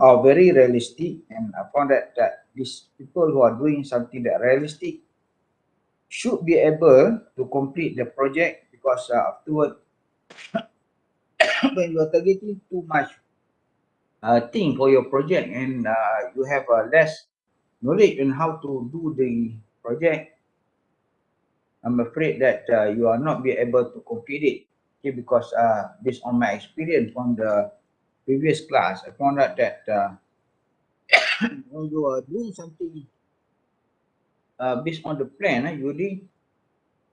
are very realistic, and I found that these people who are doing something that realistic should be able to complete the project, because afterward when you are targeting too much thing for your project, and you have less knowledge on how to do the project, I'm afraid that you are not be able to complete it. Okay, because based on my experience from the previous class, I found out that when you are doing something based on the plan, you doing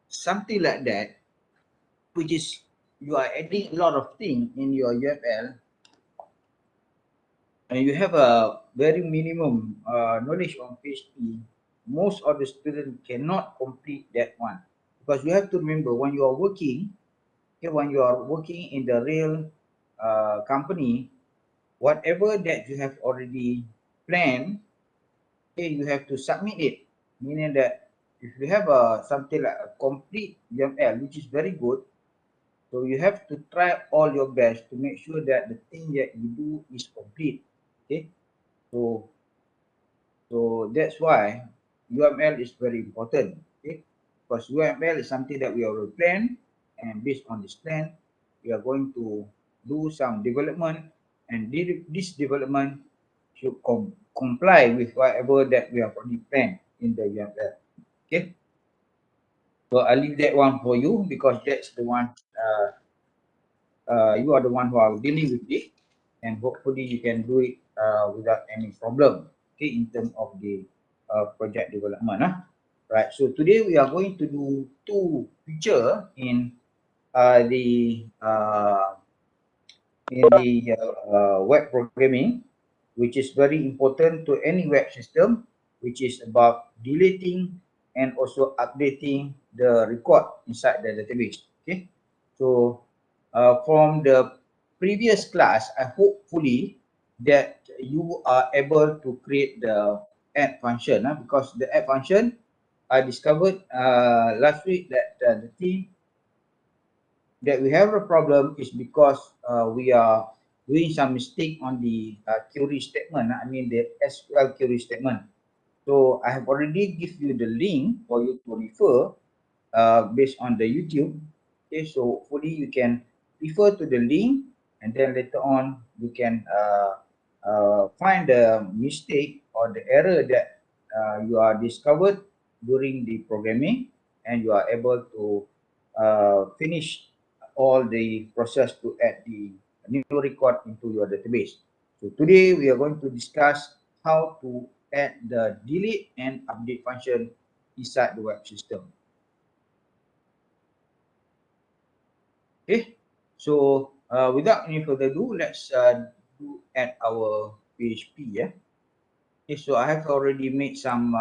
something like that, which is you are adding a lot of things in your UFL, and you have a very minimum knowledge on PHP, most of the students cannot complete that one. Because you have to remember, when you are working, okay, when you are working in the real company, whatever that you have already planned, okay, you have to submit it. Meaning that if you have something like a complete UML, which is very good, so you have to try all your best to make sure that the thing that you do is complete. Okay, so that's why UML is very important. Okay, because UML is something that we already planned, and based on this plan, we are going to do some development, and this development should comply with whatever that we have already planned in the UML. Okay, so I'll leave that one for you, because that's the one you are the one who are dealing with it, and hopefully you can do it without any problem. Okay, in terms of the project development. Right. So today we are going to do two feature the web programming, which is very important to any web system, which is about deleting and also updating the record inside the database. Okay, so from the previous class, I hopefully that you are able to create the add function, because the add function I discovered last week that the team that we have a problem is because we are doing some mistake on the query statement. I mean the SQL query statement. So I have already give you the link for you to refer based on the YouTube. Okay, so hopefully you can refer to the link, and then later on you can find the mistake or the error that you are discovered during the programming, and you are able to finish all the process to add the new record into your database. So today we are going to discuss how to add the delete and update function inside the web system. Okay, so without any further ado, let's do add our PHP. Yeah. Okay, so I have already made some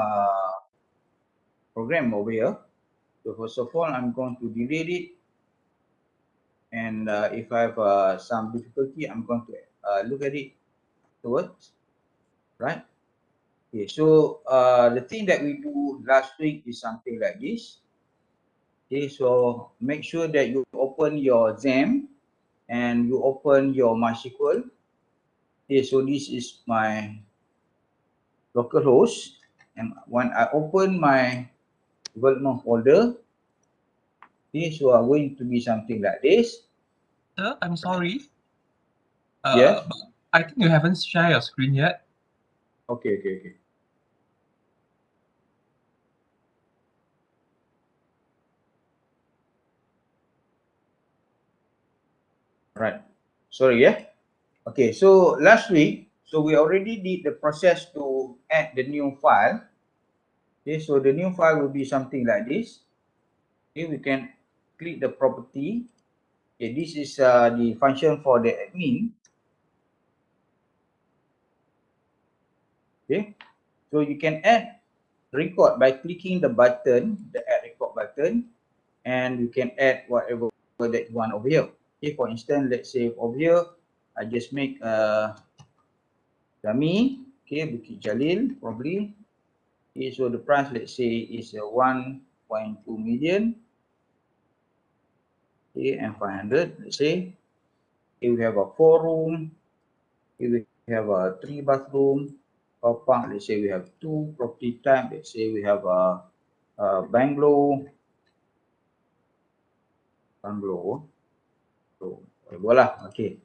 program over here. So first of all, I'm going to delete it, and if I have some difficulty, I'm going to look at it afterwards, right? Okay, so the thing that we do last week is something like this. Okay, so make sure that you open your XAMPP and you open your MySQL. Okay, so this is my localhost, and when I open my development folder, okay, so I'm going to be something like this. Sir, I'm sorry. Yes. But I think you haven't shared your screen yet. Okay. Right. Sorry, yeah. Okay, so last week, so we already did the process to add the new file. Okay, so the new file will be something like this. Okay, we can click the property. Okay, this is the function for the admin. Okay, so you can add record by clicking the button, the add record button, and you can add whatever that you want over here. Okay, for instance, let's say over here, I just make a dummy. Okay, Bukit Jalil probably. Okay, so the price, let's say, is 1.2 million. Okay, and 500, let's say. Okay, we have a 4 room. Okay, we We have a 3 bathroom, car park. Let's say we have 2 property type. Let's say we have a bungalow. So voila, okay.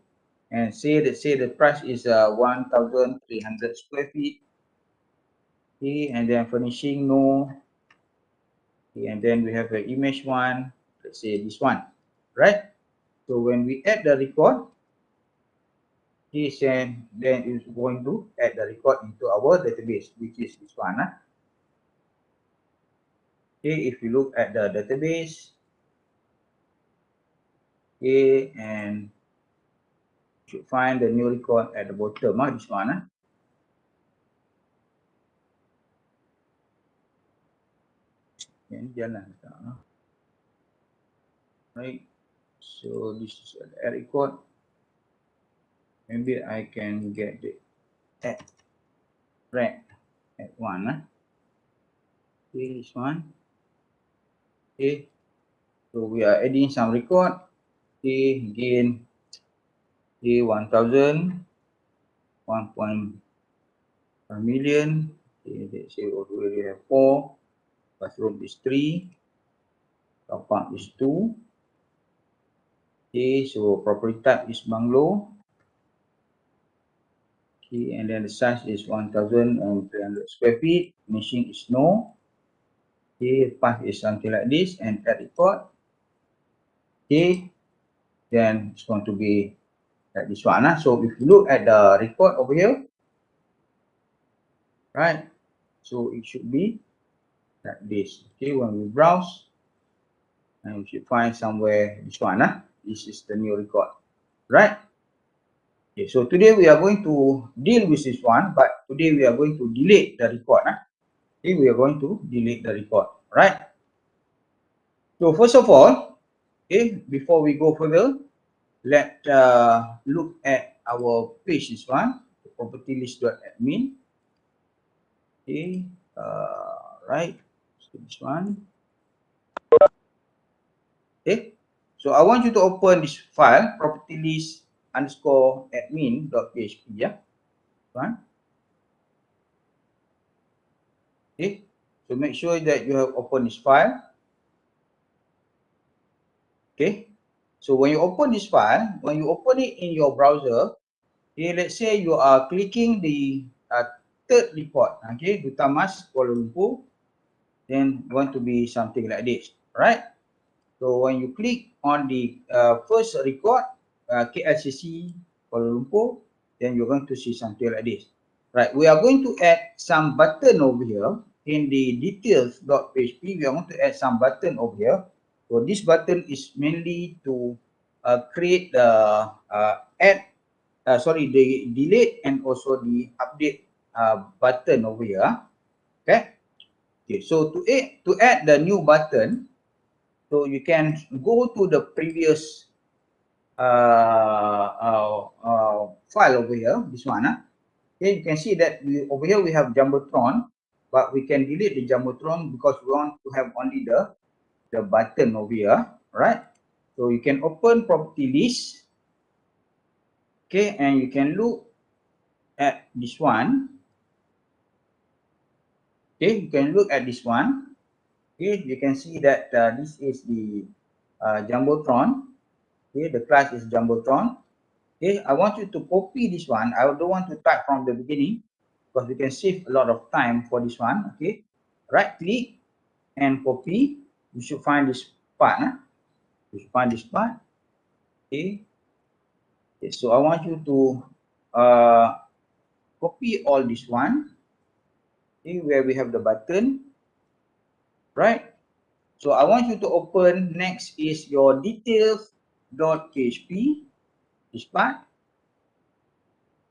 And say the price is 1,300 square feet. Okay, and then furnishing no. Okay, and then we have an image one. Let's say this one, right? So when we add the record, then it's going to add the record into our database, which is this one. Okay, if you look at the database, okay, and you should find the new record at the bottom, this one. Ini jalan. Right, so this is an add record. Maybe I can get the add right at one. Okay, this one. Okay, so we are adding some record. Okay, again, okay, 1,000, 1.1 million. Okay, let's say we have 4. Bathroom is 3. Car park is 2. Okay, so property type is bungalow. Okay, and then the size is 1,300 square feet. Finishing is no. Okay, path is something like this, and add record. Okay, then it's going to be like this one. So if you look at the record over here, right? So it should be like this. Okay, when we browse, and we should find somewhere this one. This is the new record, right? Okay, so today we are going to deal with this one, but today we are going to delete the record. Okay, we are going to delete the record, right? So first of all, okay, before we go further, let's look at our page, this one, property list.admin. Okay, right, so this one. Okay, so I want you to open this file, property list underscore admin.php, yeah, one. Okay, so make sure that you have opened this file. Okay, so when you open this file, when you open it in your browser, okay, let's say you are clicking the third report, okay, Dutamas Kuala Lumpur, then going to be something like this, right? So when you click on the first record, KLCC Kuala Lumpur, then you're going to see something like this, right? We are going to add some button over here in the details.php. We are going to add some button over here. So this button is mainly to create the the delete and also the update button over here. Okay. Okay. So to add the new button, so you can go to the previous file over here. This one. Okay. You can see that over here we have Jumbotron, but we can delete the Jumbotron because we want to have only the button over here, right? So you can open property list. Okay, and you can look at this one. Okay, you can look at this one. Okay, you can see that this is the Jumbotron. Okay, the class is Jumbotron. Okay, I want you to copy this one. I don't want to type from the beginning because we can save a lot of time for this one. Okay, right click and copy. You should find this part. You should find this part. Okay. Okay, so I want you to copy all this one. Okay, where we have the button, right? So I want you to open, next is your details.php, this part.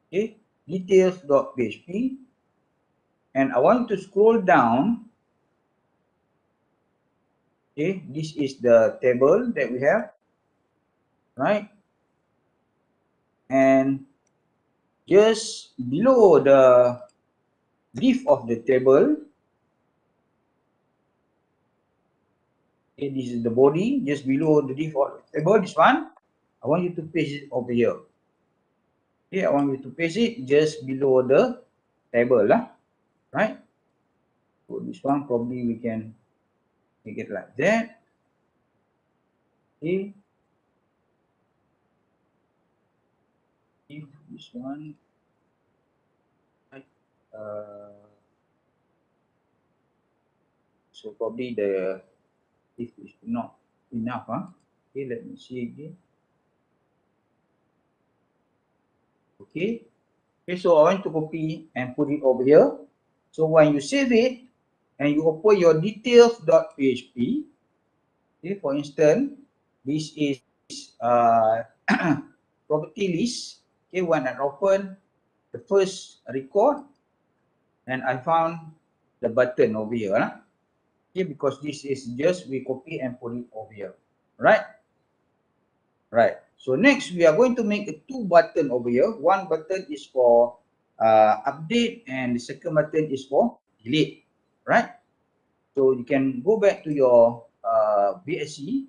Okay, details.php, and I want you to scroll down. Okay, this is the table that we have, right? And just below the div of the table, okay, this is the body, just below the div of the table, this one, I want you to paste it over here. Okay, I want you to paste it just below the table lah, right? So this one probably we can make it like that. Okay. If this one, right? So probably the if is not enough, Okay, let me see again. Okay. Okay, so I want to copy and put it over here. So when you save it and you open your details.php, okay, for instance, this is property list. Okay, when I open the first record and I found the button over here. Okay, because this is just we copy and put it over here. Right? Right. So next we are going to make a two button over here. One button is for update and the second button is for delete. Right? So you can go back to your BSC.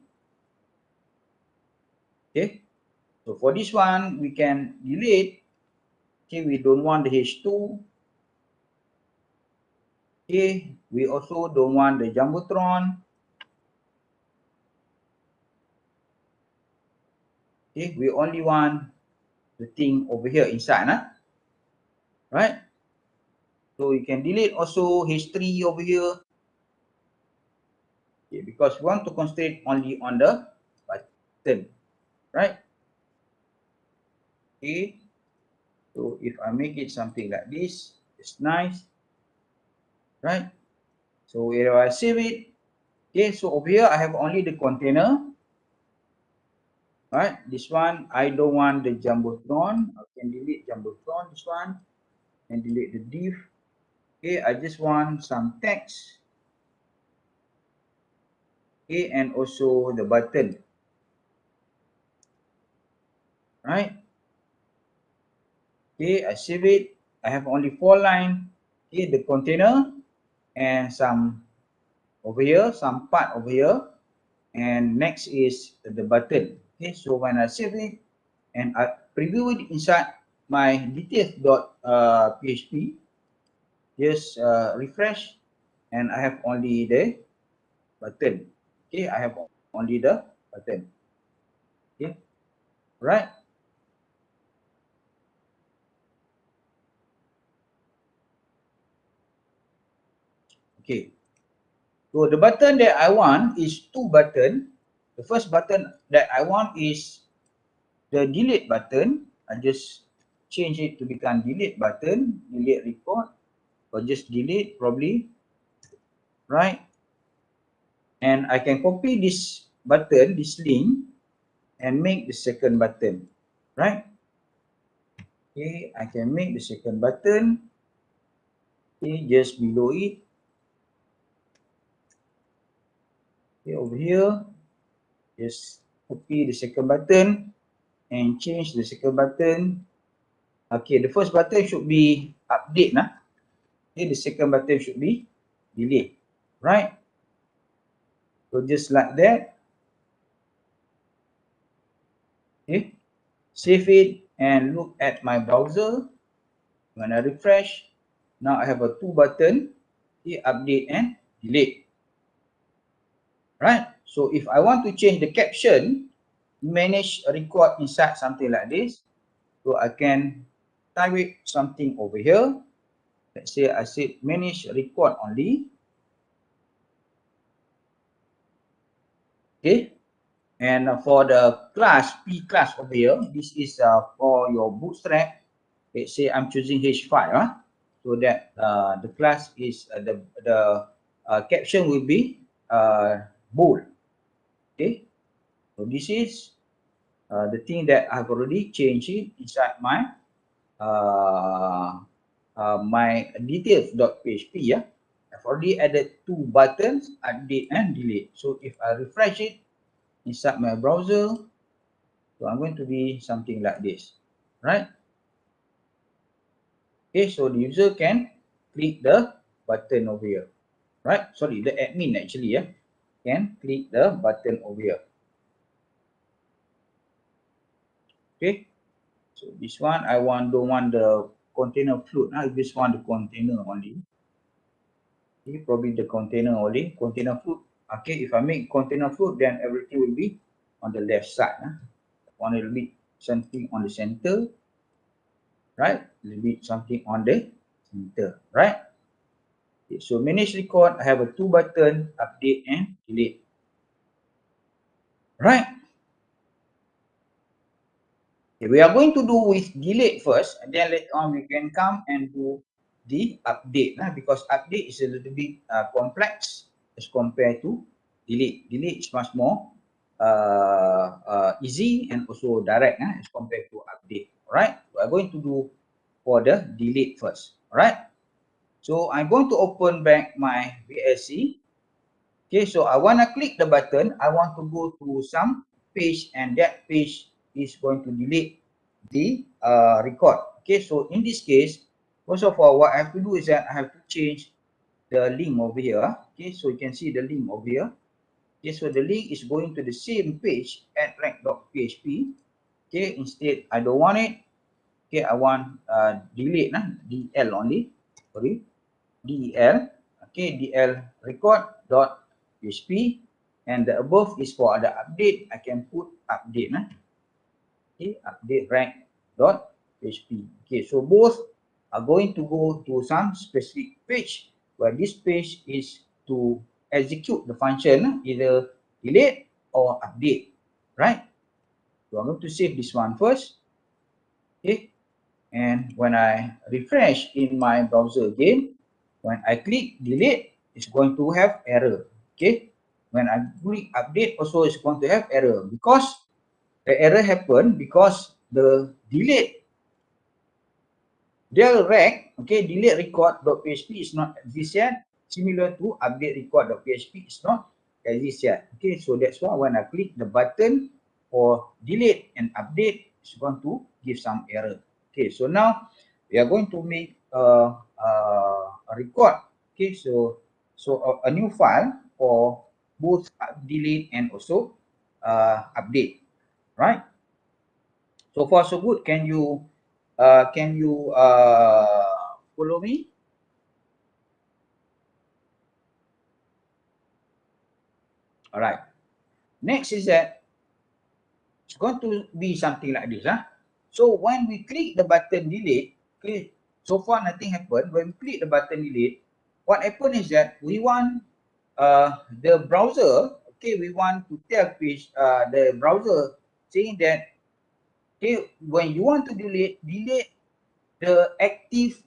Okay. So for this one, we can delete. Okay, we don't want the H2. Okay, we also don't want the Jumbotron. Okay, we only want the thing over here inside, right? So you can delete also H3 over here. Okay, because we want to concentrate only on the button, right? Okay, so if I make it something like this, it's nice, right? So where I save it, okay, so over here I have only the container. Right, this one I don't want the Jumbotron. I can delete Jumbotron, this one, and delete the div. Okay, I just want some text. Okay, and also the button. Right. Okay, I save it. I have only 4 lines. Okay, the container and some over here, some part over here, and next is the button. Okay, so when I save it and I preview it inside my details.php, just refresh, and I have only the button. Okay, I have only the button. Okay, right. Okay, so the button that I want is two buttons. The first button that I want is the delete button. I just change it to become delete button, delete record, or just delete probably, right? And I can copy this button, this link, and make the second button, right? Okay, I can make the second button. Okay, just below it. Okay, over here, just copy the second button and change the second button. Okay, the first button should be update. Okay, the second button should be delete. Right? So just like that. Okay, save it and look at my browser. When I refresh, now I have a two button. Okay, update and delete. Right? So if I want to change the caption, manage a record inside something like this, so I can type it something over here. Let's say I said manage record only. Okay. And for the class, P class over here, this is for your bootstrap. Let's say I'm choosing H5, so that the class is the caption will be bold. Okay. So this is the thing that I've already changed it inside my my details.php. I've already added two buttons, update and delete. So if I refresh it inside my browser, so I'm going to be something like this, right? Okay, so the user can click the button over here, right? Sorry, the admin actually can click the button over here. Okay, So this one I don't want the container float. I just want the container only. Okay, probably the container only, container float. Okay, if I make container float, then everything will be on the left side. One little bit something on the center, right? A little bit something on the center, right? Okay, so manage record, I have a 2 button, update and delete. Right? Okay, we are going to do with delete first, and then later on we can come and do the update, because update is a little bit complex as compared to delete. Delete is much more easy and also direct as compared to update. Alright, we are going to do for the delete first. Alright, so I'm going to open back my VLC. Okay, so I want to click the button. I want to go to some page, and that page is going to delete the record. Okay, so in this case, first of all, what I have to do is that I have to change the link over here. Okay, so you can see the link over here. Okay, so the link is going to the same page at rank.php. Okay, instead I don't want it. Okay, I want delete del only. Sorry, del. Okay, del record.php, and the above is for the update. I can put update. Okay, update rank.php. Okay, so both are going to go to some specific page, where this page is to execute the function either delete or update, right? So I'm going to save this one first. Okay, and when I refresh in my browser again, when I click delete, it's going to have error. Okay, when I click update, also it's going to have error, because the error happened because the delete del rec, okay, delete record.php is not exist yet, similar to update record.php is not exist yet. Okay, so that's why when I click the button for delete and update, it's going to give some error. Okay, so now we are going to make a record. Okay, so a new file for both delete and also update, right? So far so good. Can you follow me? All right. Next is that it's going to be something like this. So when we click the button delete, okay, so far nothing happened. When we click the button delete, what happened is that we want the browser, okay, we want to tell the browser saying that, okay, when you want to delete the active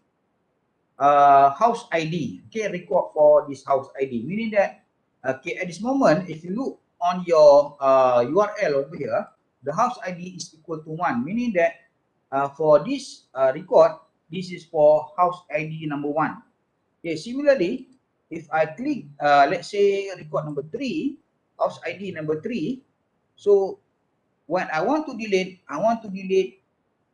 house ID, okay, record for this house ID, meaning that, okay, at this moment, if you look on your URL over here, the house ID is equal to 1, meaning that for this record, this is for house ID number 1. Okay, similarly, if I click, let's say record number 3, house ID number 3, so when I want to delete,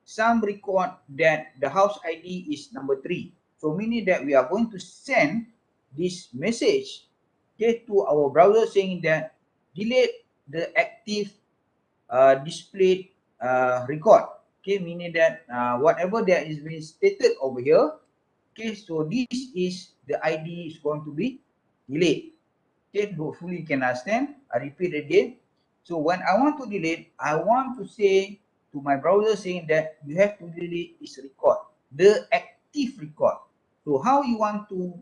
some record that the house ID is number 3. So meaning that we are going to send this message, okay, to our browser saying that delete the active displayed record. Okay, meaning that whatever that is being stated over here, okay, so this is the ID is going to be delayed. Okay, hopefully you can understand. I repeat again. So when I want to delete, I want to say to my browser saying that you have to delete this record, the active record. So how you want to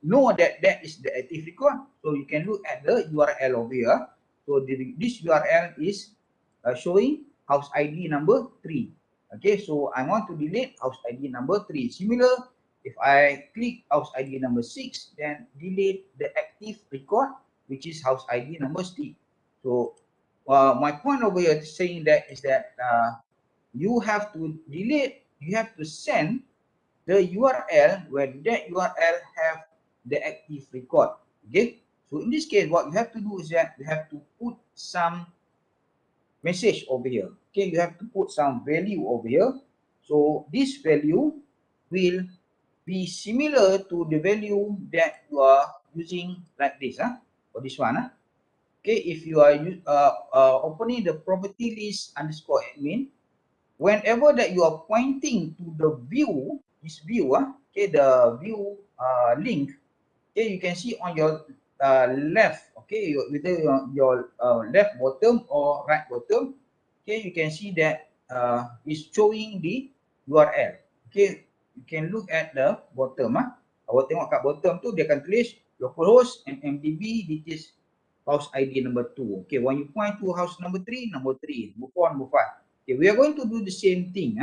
know that that is the active record? So you can look at the URL over here. So this URL is showing house ID number 3. Okay, so I want to delete house ID number 3. Similar, if I click house ID number 6, then delete the active record, which is house ID number 6. So my point over here saying that is that you have to delete, you have to send the URL where that URL have the active record. Okay, so in this case, what you have to do is that you have to put some message over here. Okay, you have to put some value over here. So this value will be similar to the value that you are using like this for this one. Okay, if you are opening the property list underscore admin, whenever that you are pointing to the view, this view, okay, the view link, okay, you can see on your left, okay, whether your left bottom or right bottom, okay, you can see that it's showing the URL. Okay, you can look at the bottom. Awak tengok kat bottom tu dia akan tulis localhost and Mmdb details house ID number 2. Okay, when you point to house number 3, number 3, number 4, number 5. Okay, we are going to do the same thing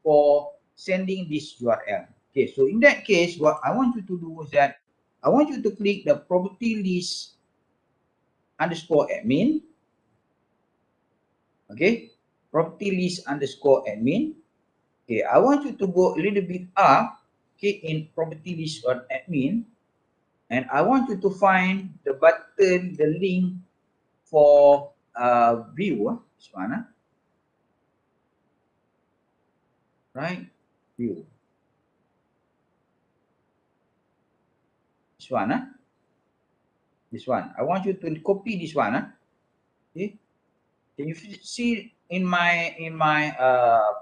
for sending this URL. Okay, so in that case, what I want you to do is that I want you to click the property list underscore admin. Okay, property list underscore admin. Okay, I want you to go a little bit up, okay, in property list admin, and I want you to find the button, the link for view. This one, right? View. This one, this one. I want you to copy this one. Okay. Can you see in my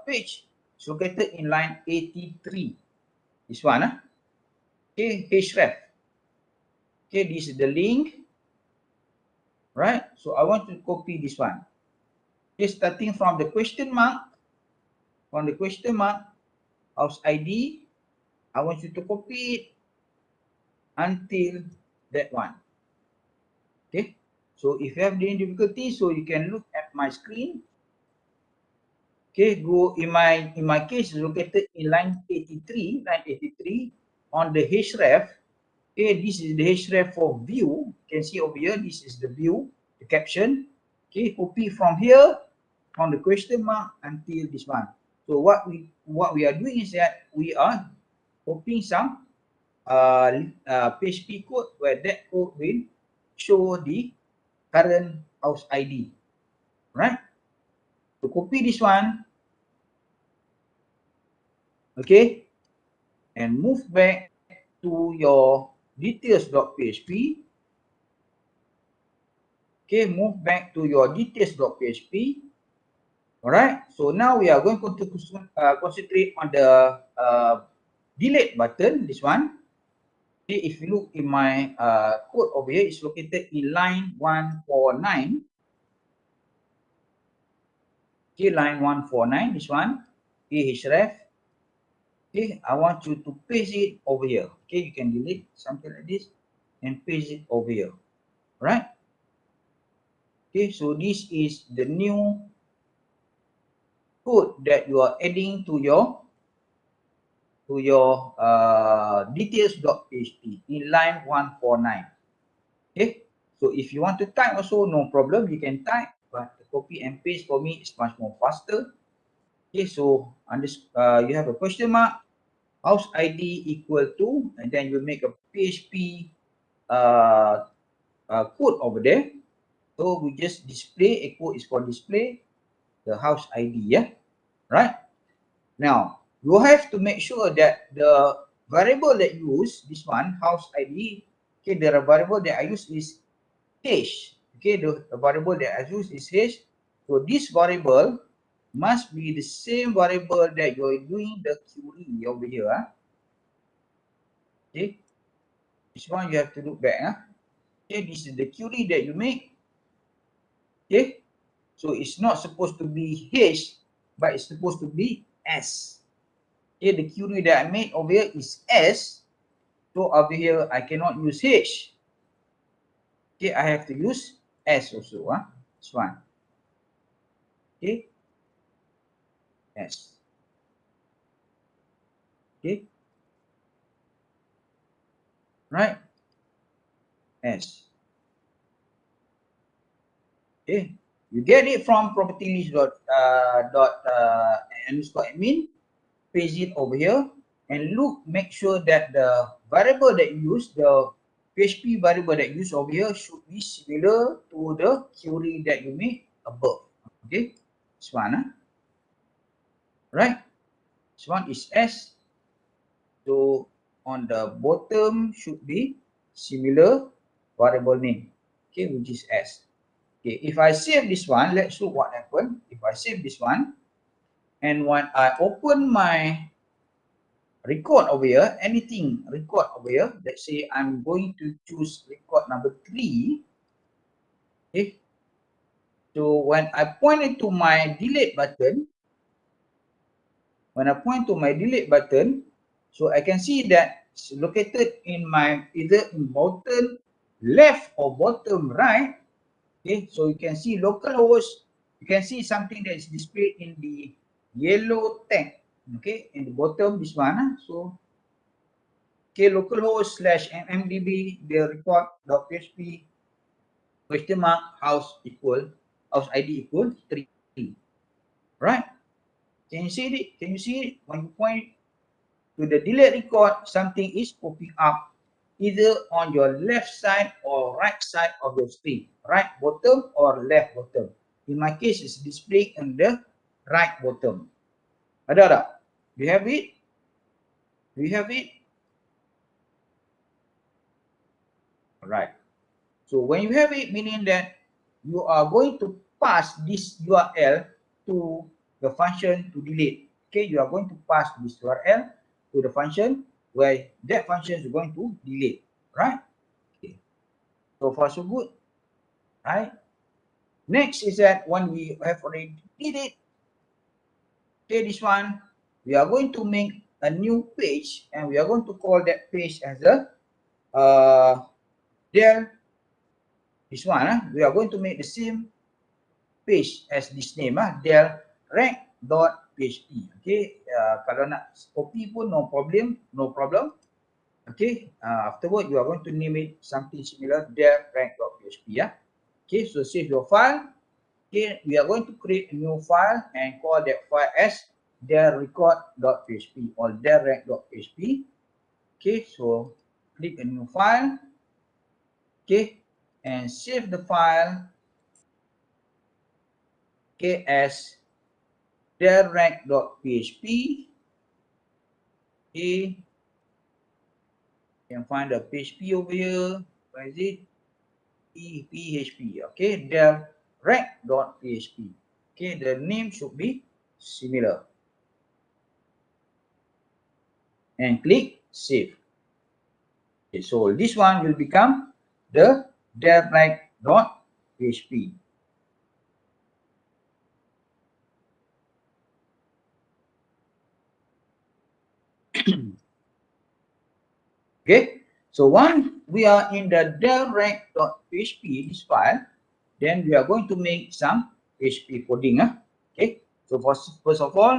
page? It's located in line 83. This one, okay, href. Okay, this is the link, right? So I want to copy this one. Okay, starting from the question mark, house ID, I want you to copy it until that one. Okay, so if you have any difficulty, so you can look at my screen. Okay, go in my case is located in line 83, on the href. Okay, this is the href for view. You can see over here, this is the view, the caption. Okay, copy from here, from the question mark until this one. So what we are doing is that we are copying some PHP code where that code will show the current house ID, right? So copy this one, okay, and move back to your details.php. Okay, move back to your details.php. All right, so now we are going to concentrate on the delete button, this one. Okay, if you look in my code over here, it's located in line 149. Okay, line 149, this one, href. Okay, I want you to paste it over here. Okay, you can delete something like this and paste it over here. All right. Okay, so this is the new code that you are adding to your details.php in line 149. Okay, so if you want to type also, no problem, you can type, but the copy and paste for me is much more faster. Okay, so you have a question mark, house ID equal to, and then you make a PHP code over there. So we just display, a code is for display the house ID, yeah, right? Now, you have to make sure that the variable that you use, this one, house ID, okay, the variable that I use is hash. Okay, the variable that I use is hash. So this variable must be the same variable that you're doing the query over here. Okay, this one you have to look back. Okay, this is the query that you make. Okay, so it's not supposed to be hash, but it's supposed to be s. Okay, the query that I made over here is s. So over here I cannot use h. Okay, I have to use s also. This one. Okay, s. Okay, right, s. Okay, you get it from property list underscore admin, paste it over here, and look, make sure that the variable that you use, the PHP variable that you use over here should be similar to the query that you made above. Okay, this one, right? This one is S. So on the bottom should be similar variable name, okay, which is S. Okay, if I save this one, let's look what happened. If I save this one And when I open my record over here, anything record over here, let's say I'm going to choose record number 3. Okay. So when I point it to my delete button, so I can see that it's located in my either in bottom left or bottom right. Okay, so you can see localhost. You can see something that is displayed in the yellow tag. Okay, in the bottom, this one. So okay, localhost / mmdb the record.php question mark house id equal 3. Right? Can you see it? Can you see it? When you point to the delete record, something is popping up either on your left side or right side of your screen, right bottom or left bottom. In my case, it's displayed on the right bottom. Ada tak? Do you have it? Do you have it? Alright. So when you have it, meaning that you are going to pass this URL to the function to delete. Okay, you are going to pass this URL to the function where that function is going to delete, right? Okay. So far so good, right? Next is that when we have already did it, okay, this one, we are going to make a new page and we are going to call that page as a there. This one, we are going to make the same page as this name, del rec.php. Okay, kalau nak copy pun no problem. Okay, afterward you are going to name it something similar, del rec.php. Okay, so save your file. Okay, we are going to create a new file and call that file as del record.php or del rec.php. Okay, so click a new file. Okay, and save the file. Okay, as direct.php. Okay, you can find the PHP over here. Where is it? PHP. Okay, direct.php. Okay, the name should be similar. And click save. Okay, so this one will become the direct.php. Okay, so once we are in the direct.php, this file, then we are going to make some PHP coding. Okay, so first of all,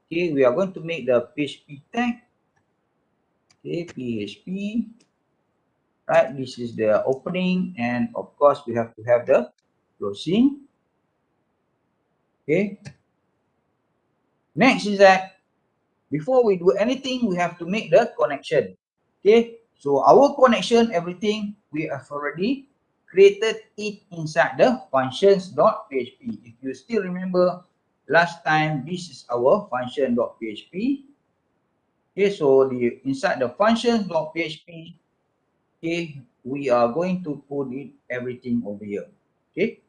okay, we are going to make the PHP tag. Okay, PHP. Right, this is the opening, and of course we have to have the closing. Okay. Next is that before we do anything, we have to make the connection. Okay, so our connection, everything we have already created it inside the functions.php. If you still remember last time, this is our function.php. Okay, so the inside the functions.php, okay, we are going to put it everything over here. Okay,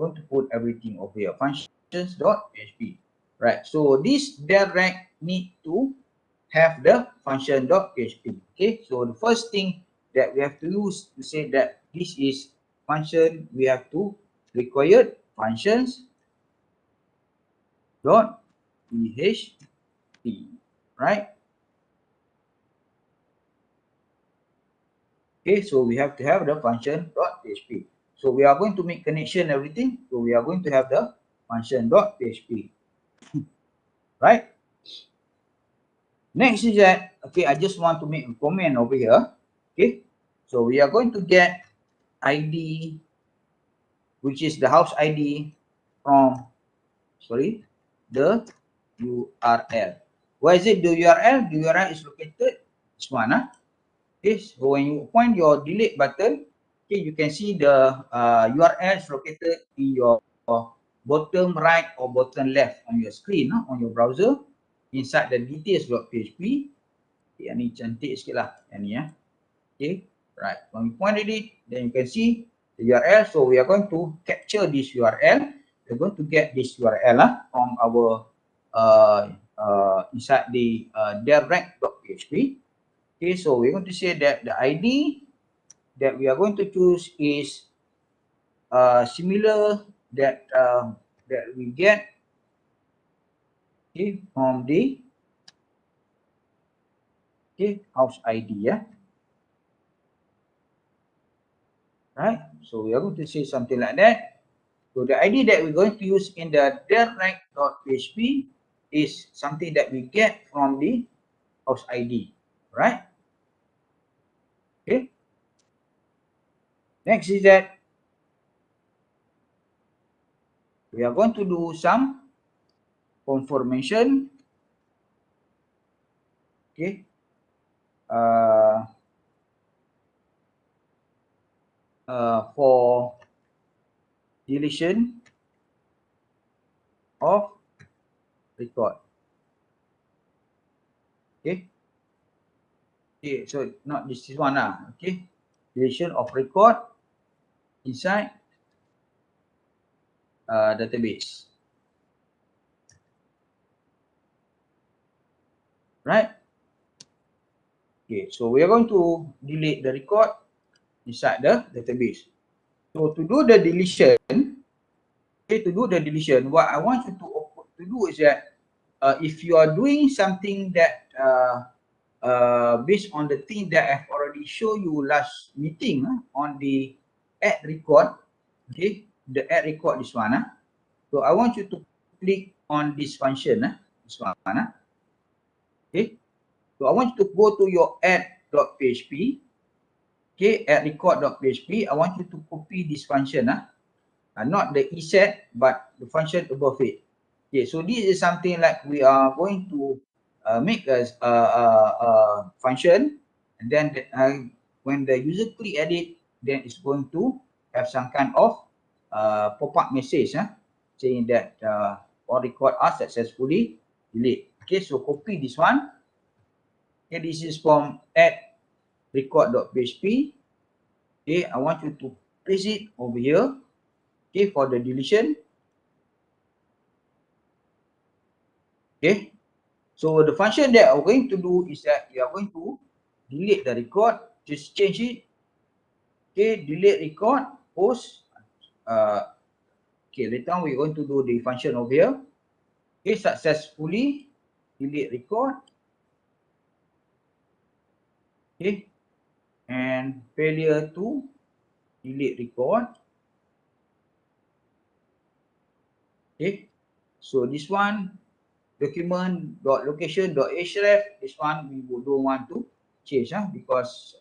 going to put everything over here, functions.php. Right, so this direct need to have the function.php. Okay, so the first thing that we have to use to say that this is function, we have to require functions dot php, right? Okay, so we have to have the function.php. So we are going to make connection everything. So we are going to have the function.php, right? Next is that, okay, I just want to make a comment over here. Okay, so we are going to get ID, which is the house ID from, sorry, the URL. Where is it, the URL? The URL is located this one. Okay, so when you point your delete button, okay, you can see the URL is located in your bottom right or bottom left on your screen, on your browser, inside the details.php. Okay, yang ni cantik sikit lah, yang ni ya. Okay, right. When you point at it, then you can see the URL. So we are going to capture this URL. We're going to get this URL from our inside the direct.php. Okay, so we're going to say that the ID that we are going to choose is similar that that we get, okay, from the house ID, yeah, right? So we are going to say something like that. So the ID that we're going to use in the direct.php is something that we get from the house ID, right? Okay. Next is that we are going to do some confirmation, okay, for deletion of record. Okay. Okay, so not this is one lah. Okay, deletion of record inside database, right? Okay, so we are going to delete the record inside the database. So to do the deletion, what I want you to do is that if you are doing something that based on the thing that I've already shown you last meeting on the add record, okay, the add record, this one. So I want you to click on this function, this one. Okay, so I want you to go to your add.php, okay, add record.php. I want you to copy this function, not the ESET, but the function above it. Okay, so this is something like we are going to make a function, and then when the user click at it, then it's going to have some kind of pop-up message saying that all record are successfully deleted. Okay, so copy this one. Okay, this is from add record.php. Okay, I want you to paste it over here. Okay, for the deletion. Okay, so the function that we're going to do is that we are going to delete the record, just change it. Okay, delete record, post. Okay, later on we're going to do the function over here. Okay, successfully delete record. Okay, and failure to delete record. Okay, so this one, document.location.href, this one we don't want to change because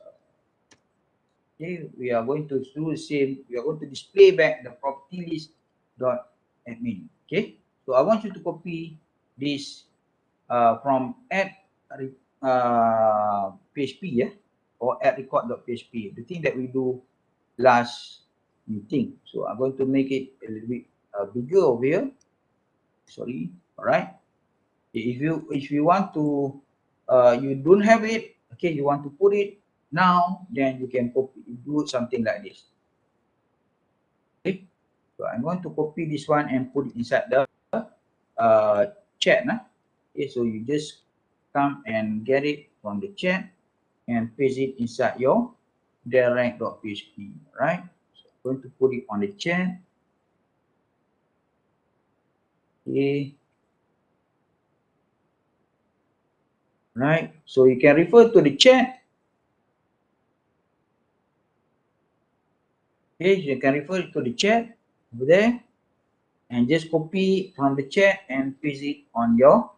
okay, we are going to do the same. We are going to display back the property list dot admin. Okay, so I want you to copy this from add php, or add record.php, the thing that we do last meeting. So I'm going to make it a little bit bigger over here. Sorry. All right. If you want to you don't have it, okay, you want to put it now, then you can copy, do something like this. Okay, so I'm going to copy this one and put it inside the chat. Okay, so you just come and get it from the chat and paste it inside your direct.php, right? So I'm going to put it on the chat. Okay, right, so you can refer to the chat. Okay, you can refer to the chat over there and just copy from the chat and paste it on your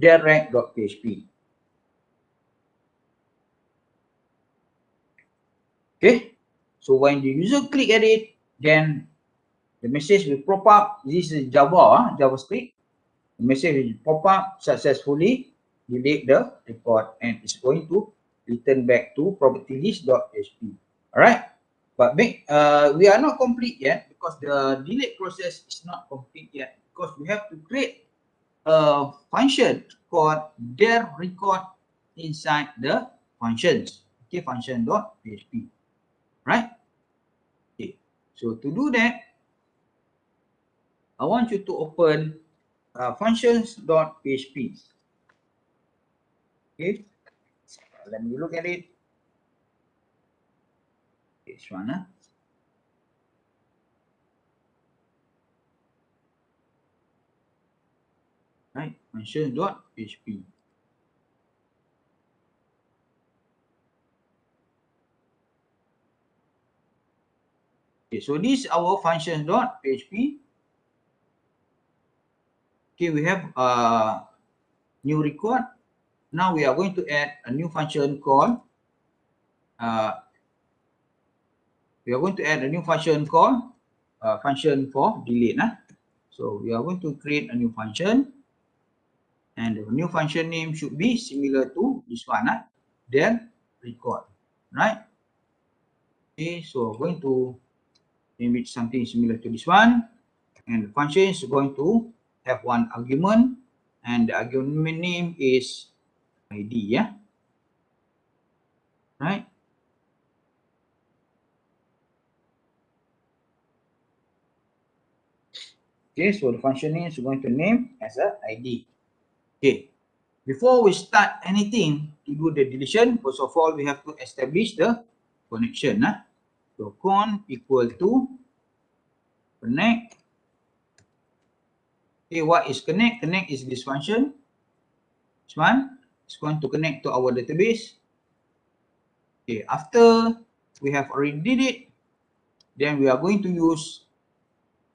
direct.php. Okay, so when the user click at it, then the message will pop up. This is Java, JavaScript. The message will pop up, successfully delete the record, and it's going to return back to property list.php. All right, but we are not complete yet because the delete process is not complete yet, because we have to create a function called their record inside the functions. Okay, function.php, right? Okay, so to do that, I want you to open functions.php. Okay, let me look at it. This one. Right, functions.php. Okay, so this is our functions.php. Okay, we have a new record. Now we are going to add a new function called function for delete. So we are going to create a new function, and the new function name should be similar to this one, then record, right? Okay, so going to name it something similar to this one, and the function is going to have one argument, and the argument name is id, yeah, right? Okay, so the function name is going to name as a id. Okay, before we start anything to do the deletion, first of all we have to establish the connection. So con equal to connect. Okay, what is connect? Connect is this function. This one is going to connect to our database. Okay, after we have already did it, then we are going to use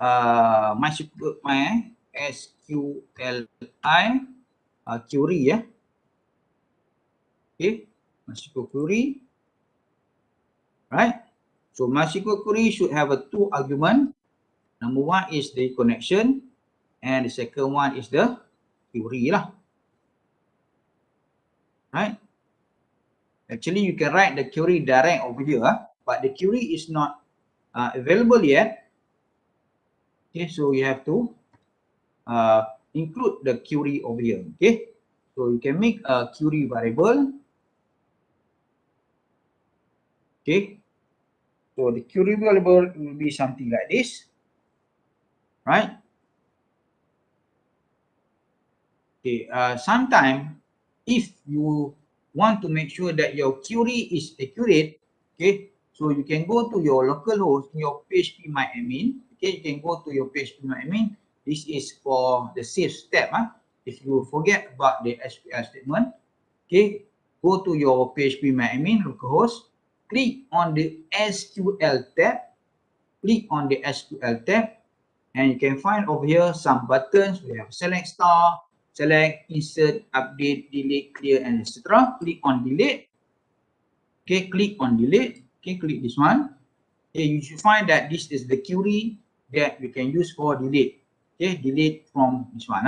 MySQLi query, yeah. Okay, MySQL query, right? So MySQL query should have a two argument. Number one is the connection, and the second one is the query lah. Right? Actually, you can write the query direct over here, but the query is not available yet. Okay, so you have to include the query over here. Okay, so you can make a query variable. Okay, so the query variable will be something like this, right? Okay, sometimes if you want to make sure that your query is accurate, okay, so you can go to your localhost, your PHP admin. Okay, you can go to your PHP admin. This is for the safe step. If you forget about the SQL statement, okay, go to your PHP admin localhost, click on the SQL tab, and you can find over here some buttons. We have select star, select, insert, update, delete, clear, and etc. Click on delete. Okay, click on delete. Okay, click this one. Okay, you should find that this is the query that we can use for delete. Okay, delete from this one.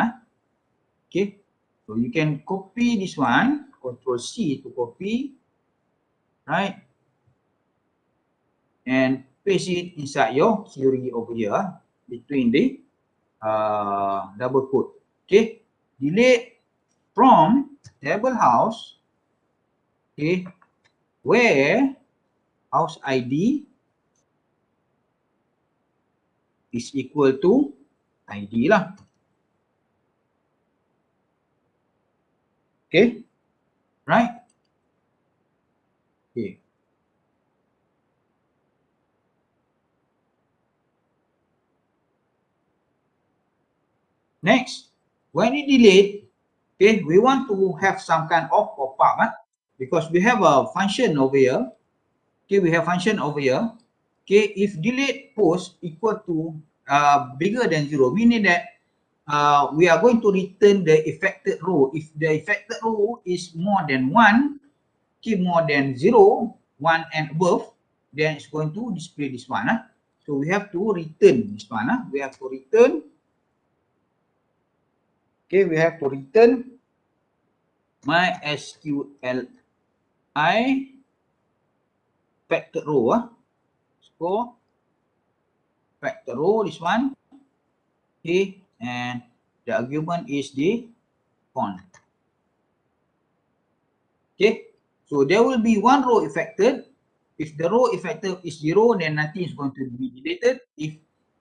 Okay, so you can copy this one, Control C to copy, right? And paste it inside your query over here between the double quote. Okay, delete from table house, okay, where house ID is equal to ID lah. Okay, right? Okay. Next, when you delete, okay, we want to have some kind of pop-up, because we have a function over here. Okay, we have function over here. Okay, if delete post equal to bigger than 0, meaning that we are going to return the affected row. If the affected row is more than 1, okay, more than 0, 1 and above, then it's going to display this one. So we have to return this one. We have to return. Okay, we have to return MySQLi factor row. So factor row, this one. Okay, and the argument is the font. Okay, so there will be one row affected. If the row affected is 0, then nothing is going to be deleted. If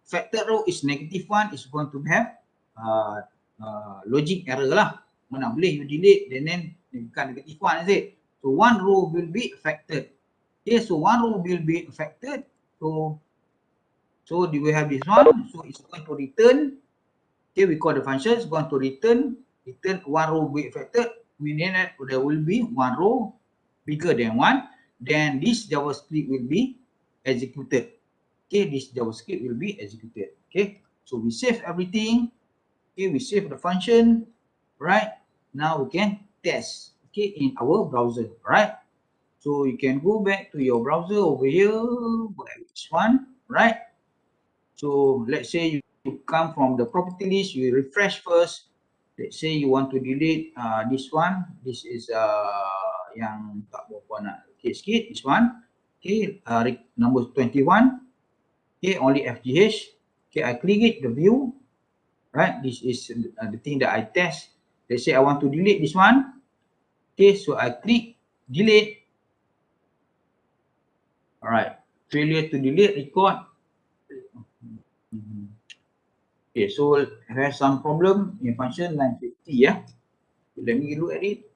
factored row is -1 is going to have logic error lah. Mana boleh you delete and then bukan -1 is it? So one row will be affected. Okay, so one row will be affected. So do we have this one? So it's going to return. Okay, we call the function is going to return one row will be affected, meaning that there will be one row bigger than one. Then this JavaScript will be executed. Okay, this JavaScript will be executed. Okay, so we save everything. Okay, we save the function. Right now we can test. Okay, in our browser. Right. So you can go back to your browser over here. Which one? Right. So let's say you come from the property list, you refresh first. Let's say you want to delete this one. This is yang tak berapa nak sikit. This one. Okay, number 21. Okay, only FGH. Okay, I click it, the view. Right, this is the thing that I test. Let's say I want to delete this one. Okay, so I click delete. All right, failure to delete record. Okay, so it has some problem in function line 50, yeah. Let me look at it.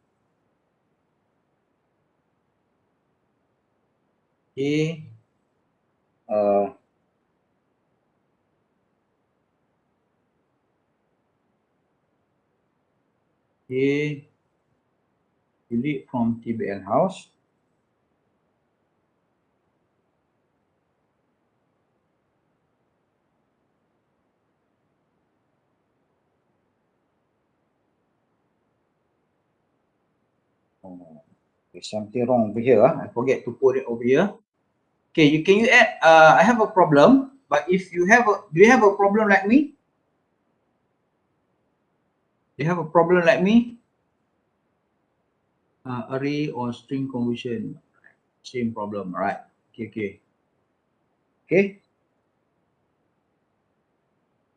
Okay. Okay. Delete from TBL house. Oh, there's something wrong over here. I forget to put it over here. Okay, can you add? I have a problem, but if you have do you have a problem like me? Do you have a problem like me? Array or string conversion, same problem, right? Okay.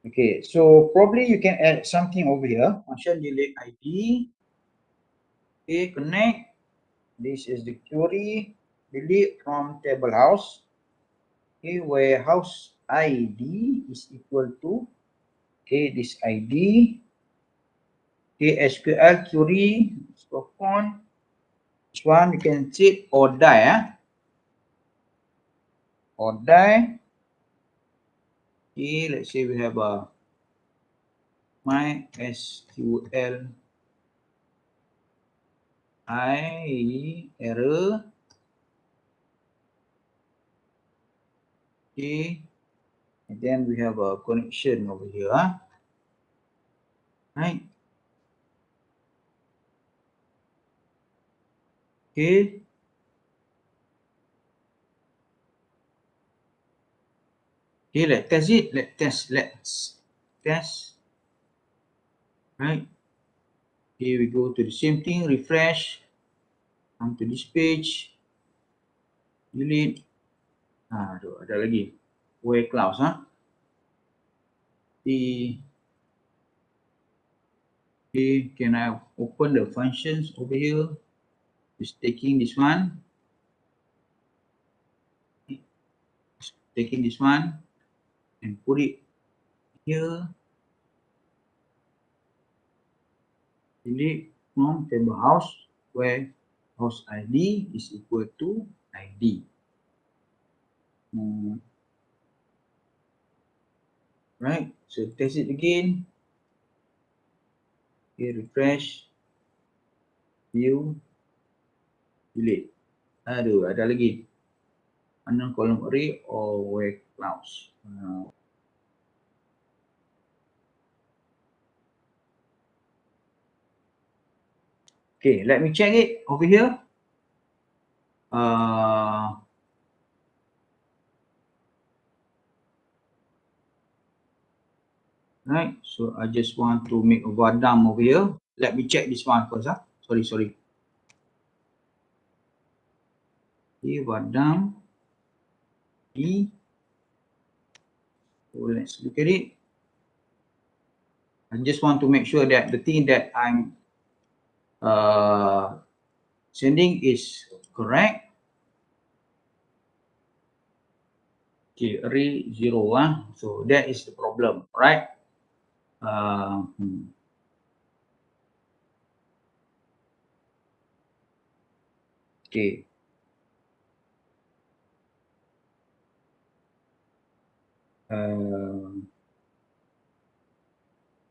Okay, so probably you can add something over here. Function delete ID. Okay, connect. This is the query. Delete from table house. Okay, where house ID is equal to this ID. Okay, SQL query. Scope on. This one you can check or die. Or die. Okay, let's say we have a MySQL error. Okay, and then we have a connection over here. Right. Okay. Okay, let's test it. Let's test. Right. Here we go to the same thing, refresh. Come to this page. Delete. Aduh, ada lagi. Where clause, Okay, can I open the functions over here? Just taking this one. Taking this one and put it here. Delete from table house where house ID is equal to ID. Right, so test it again. Okay, refresh, view, delete. Aduh, ada lagi. Unknown column array or where clause. Okay, let me check it over here. Right, so I just want to make a vadam over here. Let me check this one first. Sorry. Okay, vadam. So let's look at it. I just want to make sure that the thing that I'm sending is correct. Okay, array 0, so that is the problem, right? Uh, hmm. Okay.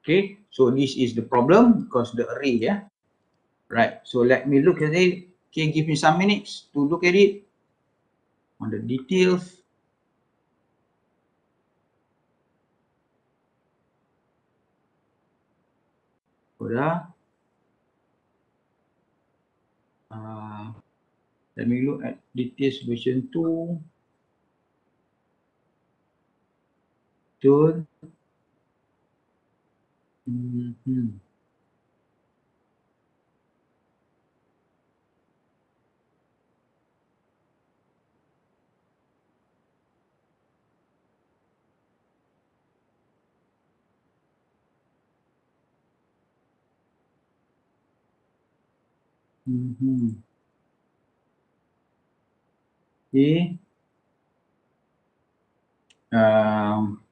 Okay, so this is the problem because the array, right? So let me look at it. Okay, give me some minutes to look at it on the details. Hold let me look at details version 2. Betul. Mhm. Mhm. Okay. Um,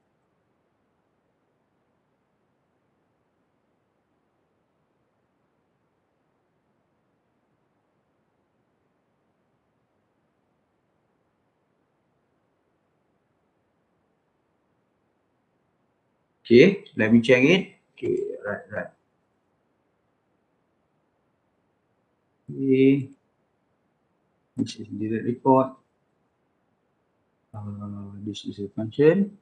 okay, let me check it. Okay, right. Okay, this is the report. This is a function.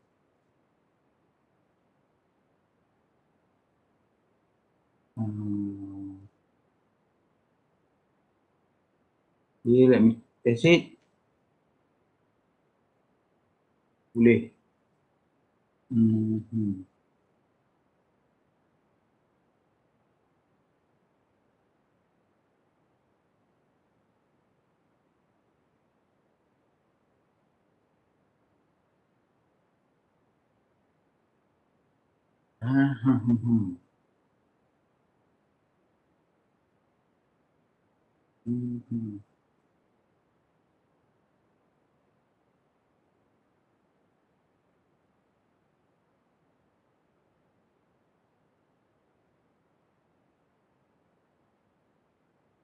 Okay, let me test it. Boleh. Mhm. Mhm. Mhm.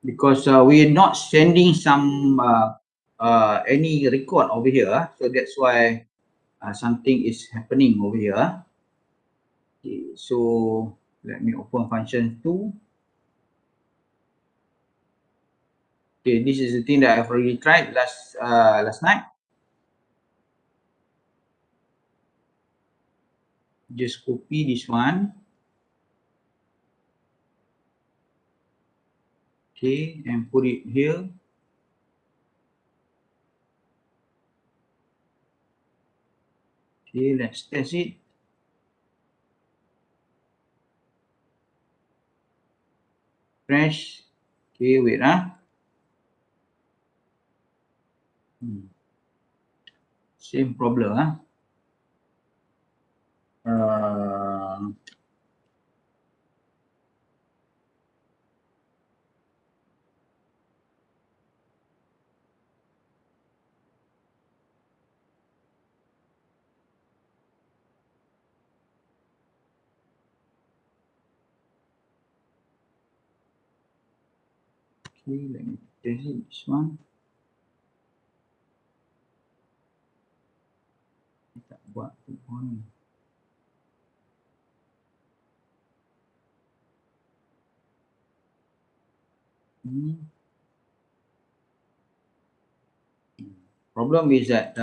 Because we're not sending some any record over here, so that's why something is happening over here. Okay, so let me open function 2. Okay, this is the thing that I've already tried last night. Just copy this one. Okay, and put it here. Okay, let's test it. Crash. Okay, wait. Same problem. Uh, okay, let me test it. This one. Tak buat tu pun. Problem is that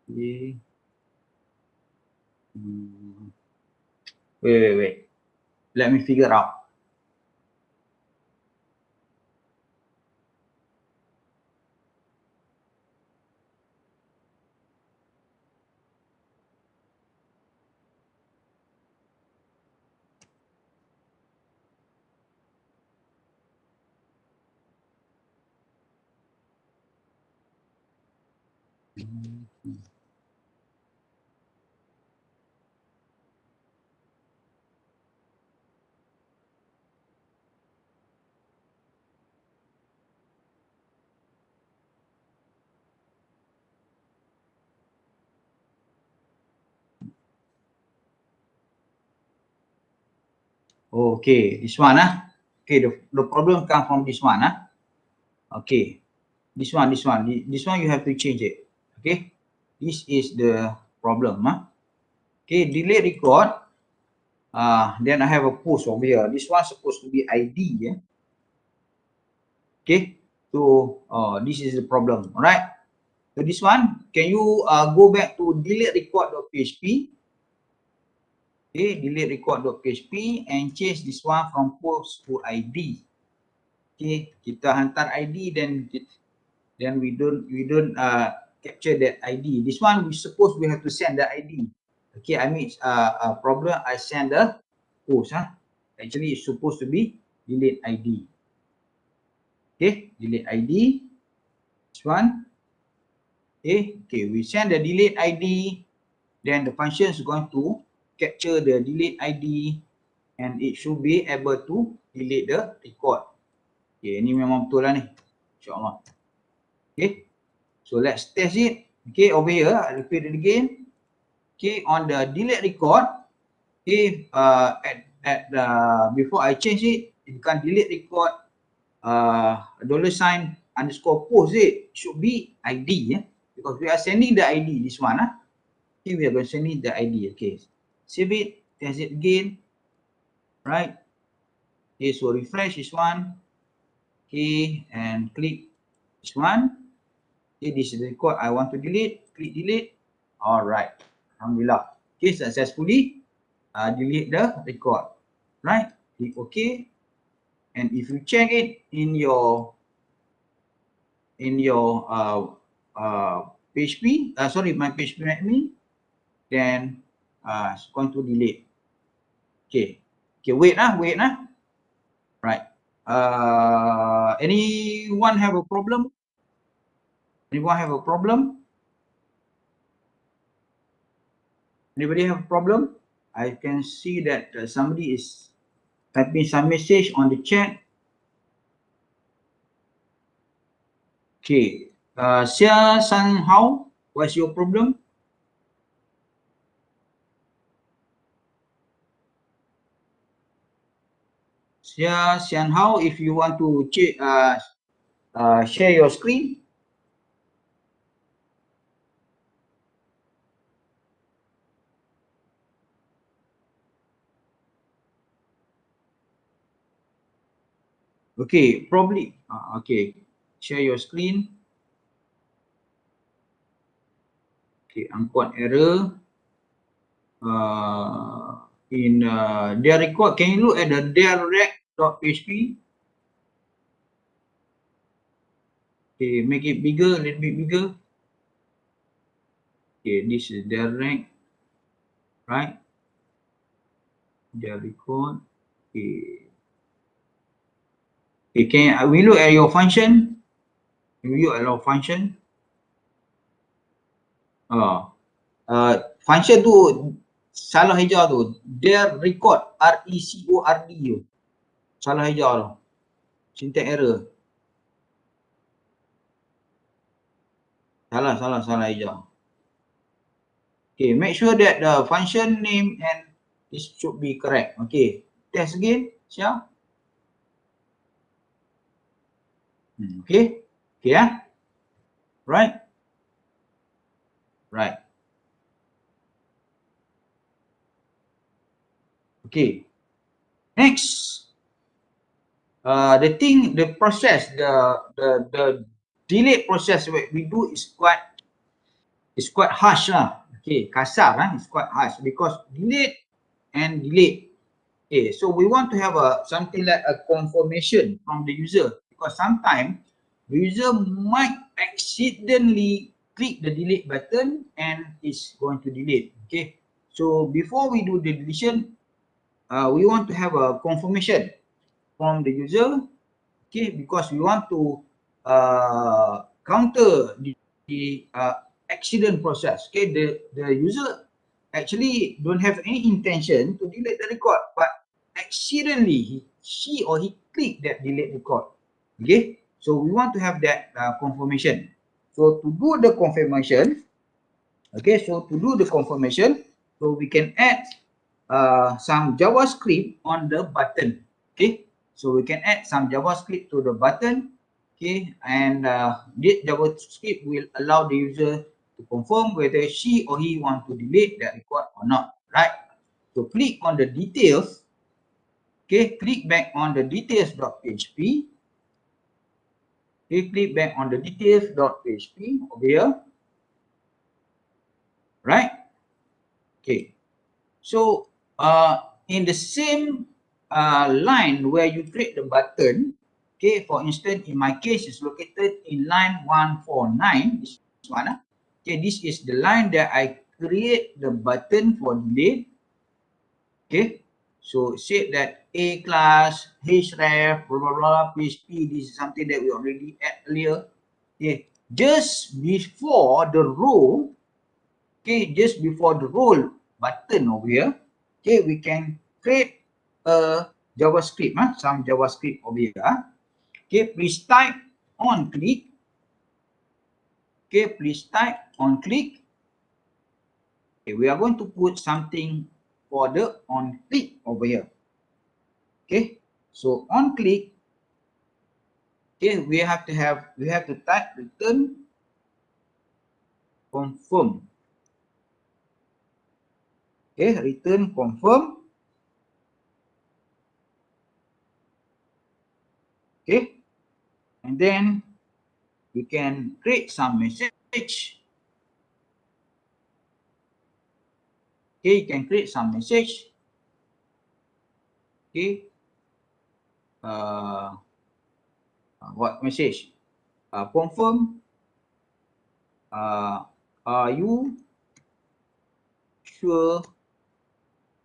okay. Wait. Let me figure out. Okay, this one okay, the problem come from this one okay, this one you have to change it. Okay, this is the problem okay, delete record. Then I have a post over here. This one supposed to be ID okay, so this is the problem. All right, so this one, can you go back to delete record.php? Okay, delete record.php and change this one from post to ID. Okay, kita hantar ID, then we don't capture that ID. This one we have to send the ID. Okay, I mean a problem. I send the post Actually, it's supposed to be delete ID. Okay, delete ID. This one. Okay, we send the delete ID. Then the function is going to capture the delete ID, and it should be able to delete the record. Okay, ni memang betul lah ni, insyaAllah. Okay, so let's test it. Okay, over here, I repeat it again. Okay, on the delete record, okay, before I change it, you can delete record $_post it should be ID because we are sending the ID, this one okay, we are going to send it the ID. Okay, save it, test it again, right? Okay, so refresh this one, okay, and click this one. Okay, this is the record I want to delete. Click delete. All right, alhamdulillah. Okay, successfully delete the record, right? Click OK, and if you check it in your PHP, my PHP admin, then it's going to delete. Okay, wait right. Anyone have a problem? Anyone have a problem? Anybody have a problem? I can see that somebody is typing some message on the chat. Okay, Xia San Hao, what's your problem? Xia San Hao, if you want to share your screen. Okay, probably. Okay, share your screen. Okay, unquote error. In their record, can you look at the direct.php? Okay, make it bigger, a little bit bigger. Okay, this is direct, right? Their record. Okay. Okay, can we look at your function? Can we look at your function? Function tu salah hijau tu. Their record, RECORD tu. Salah hijau tu. Syntax error. Salah hijau. Okay, make sure that the function name and this should be correct. Okay, test again, Syah. Okay, right. Okay, next, the process, the delete process we do is quite harsh Okay, kasar it's quite harsh because delete and delete. Okay, so we want to have something like a confirmation from the user, because sometimes the user might accidentally click the delete button and it's going to delete. Okay, so before we do the deletion, we want to have a confirmation from the user. Okay, because we want to counter the accident process. Okay, the user actually don't have any intention to delete the record, but accidentally she or he clicked that delete record. Okay, so we want to have that confirmation. So to do the confirmation, so we can add some JavaScript on the button. Okay, so we can add some JavaScript to the button. Okay, and this JavaScript will allow the user to confirm whether she or he want to delete that record or not, right? So click on the details. Okay, click back on the details.php. Okay, click back on the details.php over here, right? Okay, so in the same line where you create the button, okay, for instance, in my case, it's located in line 149, this one. Okay, this is the line that I create the button for delete. Okay, so it said that A class, href, blah, blah, blah, PHP, this is something that we already add earlier. Okay, just before the row, okay, just before the roll button over here, okay, we can create a JavaScript, some JavaScript over here. Okay, please type on click. Okay, please type on click. Okay, we are going to put something for the on click over here. Okay, so on click, okay, we have to type return confirm. Okay, return confirm. Okay, and then we can create some message. Okay, you can create some message. Okay, what message? Confirm. Are you sure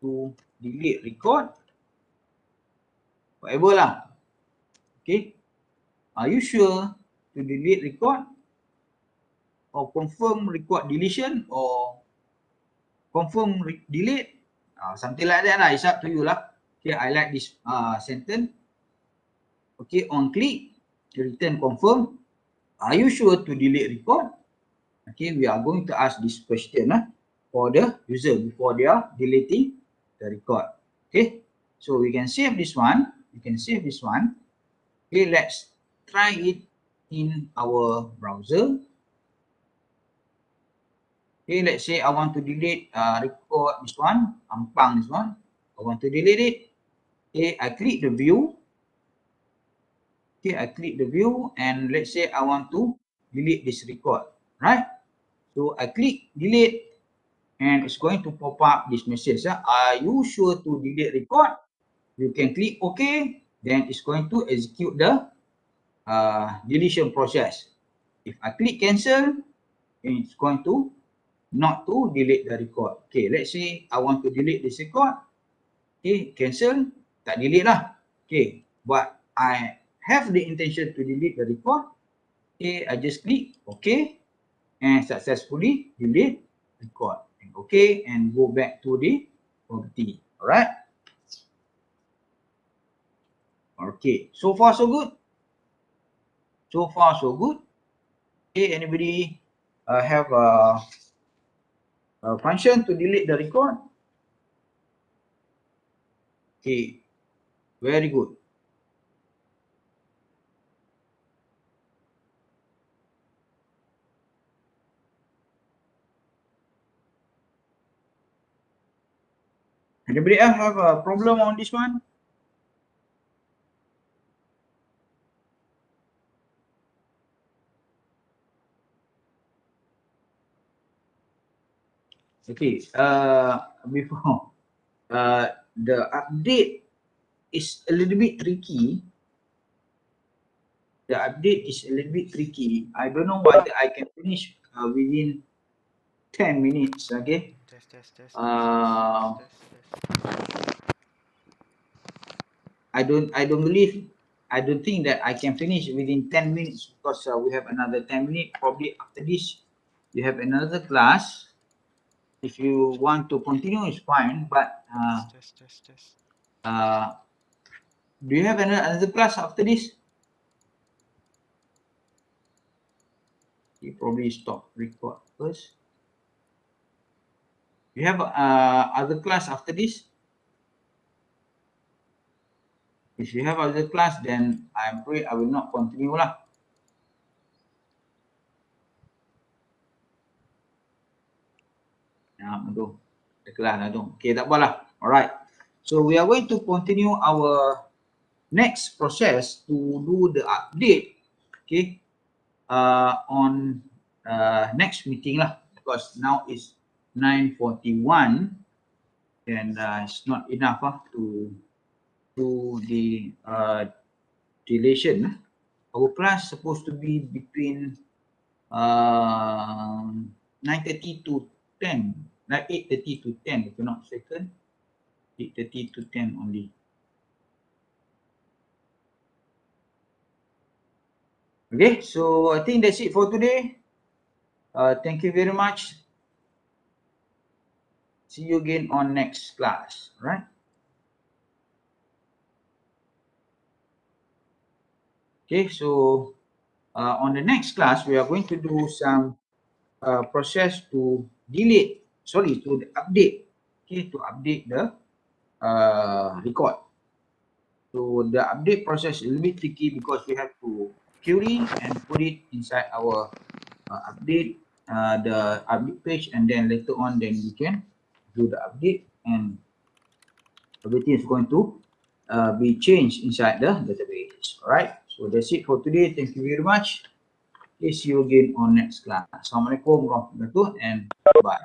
to delete record? Whatever lah. Okay, are you sure to delete record? Or confirm record deletion, or confirm delete? Something like that lah. It's up to you lah. Okay, I like this sentence. Okay, on click, return confirm. Are you sure to delete record? Okay, we are going to ask this question for the user before they are deleting the record. Okay, so we can save this one. We can save this one. Okay, let's try it in our browser. Okay, let's say I want to delete record this one, Ampang this one. I want to delete it. Okay, I click the view. Okay, I click the view, and let's say I want to delete this record, right? So I click delete, and it's going to pop up this message. Are you sure to delete record? You can click OK, then it's going to execute the deletion process. If I click cancel, it's going to not to delete the record. Okay, let's say I want to delete this record. Okay, cancel, tak delete lah. Okay, but I have the intention to delete the record. Okay, I just click OK and successfully delete record. And OK, and go back to the property. Alright. Okay, so far so good. So far so good. Okay, anybody have a function to delete the record? Okay, very good. Anybody else have a problem on this one? Okay, before the update is a little bit tricky. The update is a little bit tricky. I don't know whether I can finish within 10 minutes. Okay. I don't think that I can finish within 10 minutes because we have another 10 minutes. Probably after this, you have another class. If you want to continue, it's fine. But do you have another class after this? You probably stop record first. You have other class after this? If you have other class, then I'm afraid I will not continue lah. Tu kelas lah tu. Okay, tak apalah. Alright. So we are going to continue our next process to do the update. Okay. On next meeting lah, because now is 9:41 and it's not enough to do the deletion. Our class supposed to be between 9:30 to 10, like 8:30 to 10 if you're not mistaken. 8:30 to 10 only. Okay, so I think that's it for today. Thank you very much. See you again on next class, right? Okay, so on the next class, we are going to do some process to delete, to update, okay, to update the record. So the update process is a little bit tricky because we have to query and put it inside our update, the update page, and then later on, then we can do the update and everything is going to be changed inside the database. All right. So that's it for today. Thank you very much. Okay, see you again on next class. Assalamualaikum warahmatullahi wabarakatuh and bye.